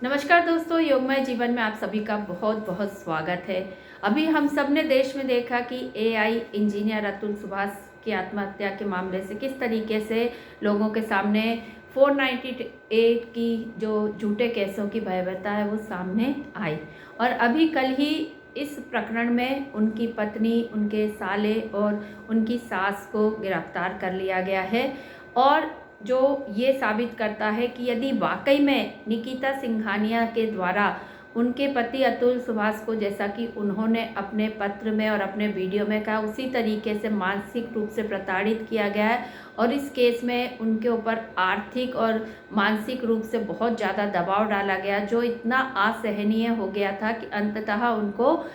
नमस्कार दोस्तों, योगमय जीवन में आप सभी का बहुत बहुत स्वागत है। अभी हम सब ने देश में देखा कि एआई इंजीनियर अतुल सुभाष की आत्महत्या के मामले से किस तरीके से लोगों के सामने 498 की जो झूठे केसों की भयावहता है वो सामने आई। और अभी कल ही इस प्रकरण में उनकी पत्नी, उनके साले और उनकी सास को गिरफ्तार कर लिया गया है। और जो ये साबित करता है कि यदि वाकई में निकिता सिंघानिया के द्वारा उनके पति अतुल सुभाष को, जैसा कि उन्होंने अपने पत्र में और अपने वीडियो में कहा, उसी तरीके से मानसिक रूप से प्रताड़ित किया गया है और इस केस में उनके ऊपर आर्थिक और मानसिक रूप से बहुत ज़्यादा दबाव डाला गया, जो इतना असहनीय हो गया था कि अंततः उनको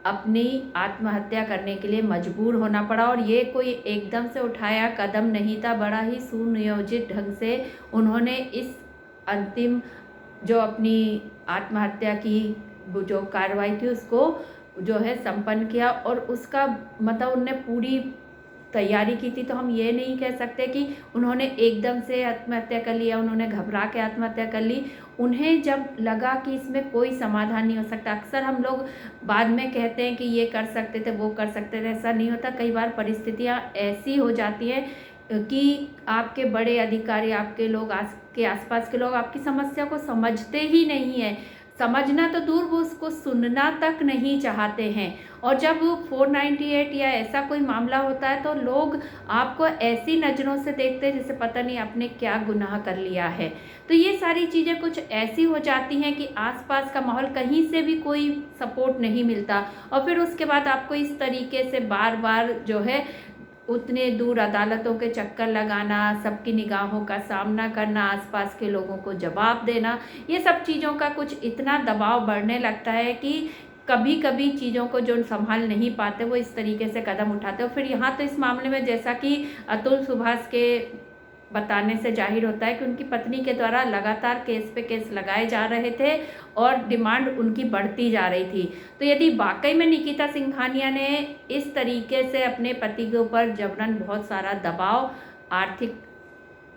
अपनी आत्महत्या करने के लिए मजबूर होना पड़ा। और ये कोई एकदम से उठाया कदम नहीं था, बड़ा ही सुनियोजित ढंग से उन्होंने इस अंतिम जो अपनी आत्महत्या की वो जो कार्रवाई थी उसको जो है संपन्न किया। और उसका मतलब उनने पूरी तैयारी की थी। तो हम ये नहीं कह सकते कि उन्होंने एकदम से आत्महत्या कर लिया, उन्होंने घबरा के आत्महत्या कर ली। उन्हें जब लगा कि इसमें कोई समाधान नहीं हो सकता, अक्सर हम लोग बाद में कहते हैं कि ये कर सकते थे, वो कर सकते थे, ऐसा नहीं होता। कई बार परिस्थितियाँ ऐसी हो जाती हैं कि आपके बड़े अधिकारी, आपके लोग, के आसपास के लोग आपकी समस्या को समझते ही नहीं है। समझना तो दूर, वो उसको सुनना तक नहीं चाहते हैं। और जब 498 या ऐसा कोई मामला होता है तो लोग आपको ऐसी नज़रों से देखते हैं जैसे पता नहीं आपने क्या गुनाह कर लिया है। तो ये सारी चीज़ें कुछ ऐसी हो जाती हैं कि आसपास का माहौल, कहीं से भी कोई सपोर्ट नहीं मिलता। और फिर उसके बाद आपको इस तरीके से बार बार जो है उतने दूर अदालतों के चक्कर लगाना, सबकी निगाहों का सामना करना, आसपास के लोगों को जवाब देना, ये सब चीज़ों का कुछ इतना दबाव बढ़ने लगता है कि कभी कभी चीज़ों को जो संभाल नहीं पाते वो इस तरीके से कदम उठाते हो। फिर यहाँ तो इस मामले में जैसा कि अतुल सुभाष के बताने से जाहिर होता है कि उनकी पत्नी के द्वारा लगातार केस पे केस लगाए जा रहे थे और डिमांड उनकी बढ़ती जा रही थी। तो यदि वाकई में निकिता सिंघानिया ने इस तरीके से अपने पति के ऊपर जबरन बहुत सारा दबाव, आर्थिक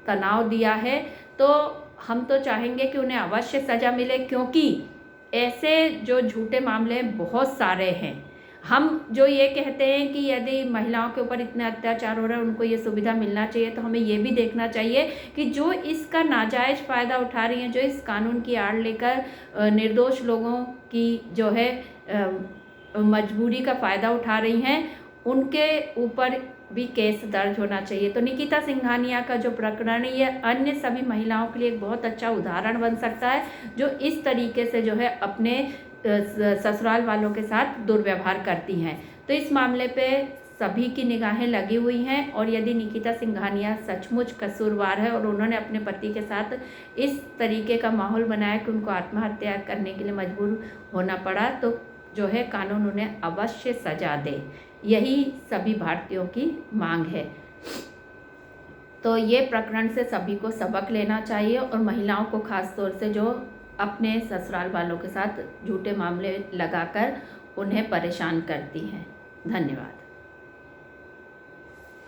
तनाव दिया है, तो हम तो चाहेंगे कि उन्हें अवश्य सज़ा मिले, क्योंकि ऐसे जो झूठे मामले बहुत सारे हैं। हम जो ये कहते हैं कि यदि महिलाओं के ऊपर इतने अत्याचार हो रहे हैं, उनको ये सुविधा मिलना चाहिए, तो हमें ये भी देखना चाहिए कि जो इसका नाजायज़ फ़ायदा उठा रही हैं, जो इस कानून की आड़ लेकर निर्दोष लोगों की जो है मजबूरी का फ़ायदा उठा रही हैं, उनके ऊपर भी केस दर्ज होना चाहिए। तो निकिता सिंघानिया का जो प्रकरण है, ये अन्य सभी महिलाओं के लिए एक बहुत अच्छा उदाहरण बन सकता है, जो इस तरीके से जो है अपने ससुराल वालों के साथ दुर्व्यवहार करती हैं। तो इस मामले पे सभी की निगाहें लगी हुई हैं। और यदि निकिता सिंघानिया सचमुच कसूरवार है और उन्होंने अपने पति के साथ इस तरीके का माहौल बनाया कि उनको आत्महत्या करने के लिए मजबूर होना पड़ा, तो जो है कानून उन्हें अवश्य सजा दे, यही सभी भारतीयों की मांग है। तो ये प्रकरण से सभी को सबक लेना चाहिए और महिलाओं को खास तौर से जो अपने ससुराल वालों के साथ झूठे मामले लगाकर उन्हें परेशान करती हैं। धन्यवाद।